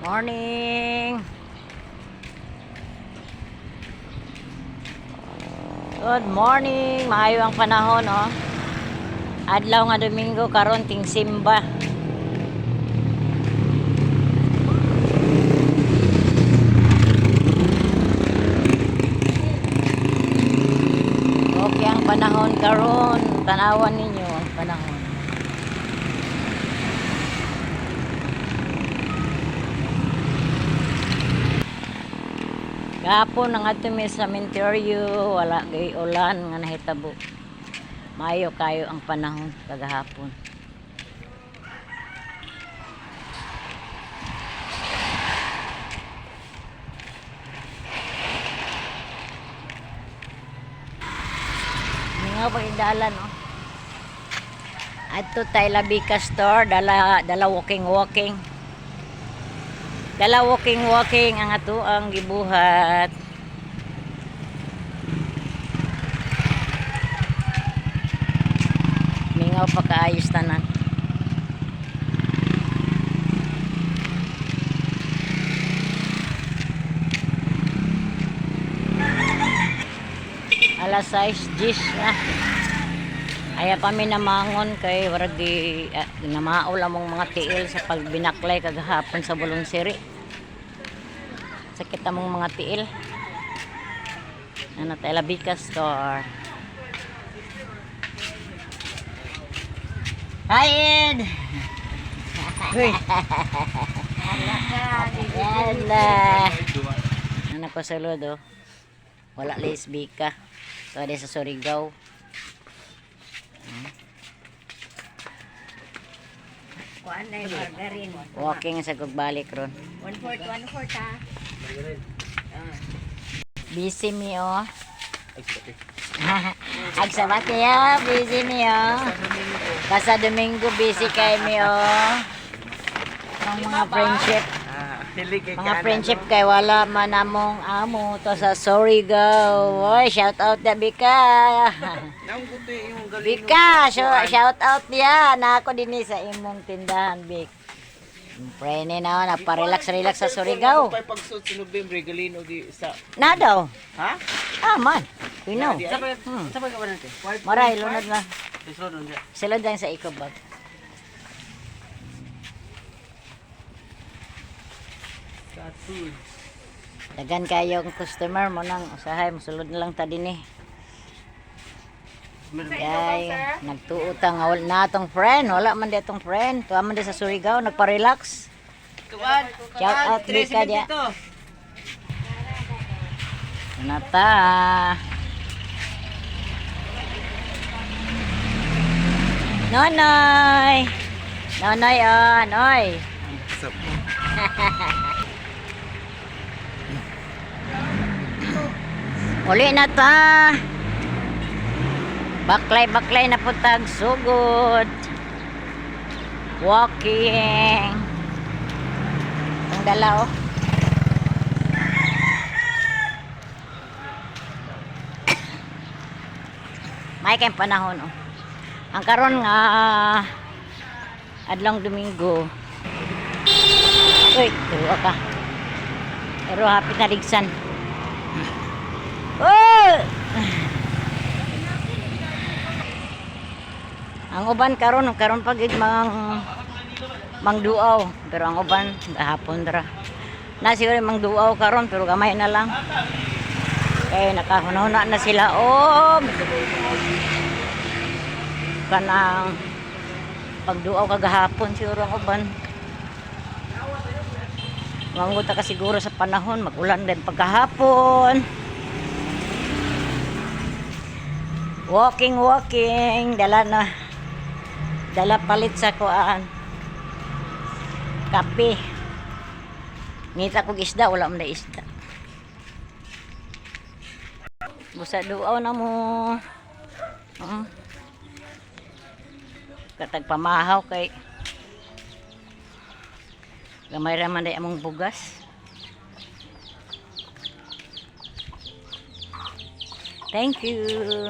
Morning. Good morning. Maayo ang panahon, oh. Adlaw nga Domingo karon ting simba. Okay ang panahon karon. Tanawan ninyo ang panahon. Gapon ang ato mi sa cemetery, wala gay ulan nga nahitabo. Mayo kayo ang panahon kagahapon. Nga pag indala, no? Adto tay Labika store, dala walking. Dala walking ang ato ang gibuhat. Mingaw pa kaayos tanan. Alas 6:10 na. Aya pa mi namangon kay warag di namaol among mga tiil sa pagbinaklay kagahapon sa Bulunsiri. Sakit among mga tiil. Ano tayo Labika store. Kain! Uy! Yala! Ano ko sa lodo? Wala lesbika. So, ada sa Surigao. Kuan na yung margarin. Walking sa gugbalik ron. 1/4 ha. Busy mi oh. Agsabati ya, busy mi oh. Kasa Domingo busy kay mi oh. Ang mga friendship. Mga friendship kay wala man among amo to sa Surigao. Oy, shout out da Bika. Bika, shout out niya. Na ako din sa imong tindahan, Bik. Prene na naparelax sa Surigao. Pag-suot sa November galino di sa. Na daw. Ha? Ah, man. We know. Sabay ka ba natin? Maray, lunod na. Sunod na. Sila dyan sa ikobag. Cat food. Dagan kayo ang customer mo nang usahay. Musulod na lang ta din eh. Kay, nagtuutang nga wala na itong friend. Wala man di itong friend. Tuwa man di sa Surigao. Nagpa-relax. Tuwan. Shout out Bika dya. Nata. Nonoy. Nonoy oh. Noy. Uli na ta. Baklay na putag sugod. Walking. Ang dala oh. May kayong panahon oh. Ang karon nga adlong Domingo. Uy, tuwa ka. Pero hapit na ligsan. Oh! Ang uban karon pag mangduaw, pero ang uban gahapon dra. Na siguro mangduaw karon pero gamay na lang. Kay nakahuna na sila oh. Kanang pagduaw kagahapon siguro ang uban. Manguta ka siguro sa panahon, magulan din pagkahapon. Walking, dala palit sa kuan. Kape. Ngita kog isda, wala man na isda. Busa duaw na mo. Katag pamahaw kay gamay ra man day among bugas. Thank you.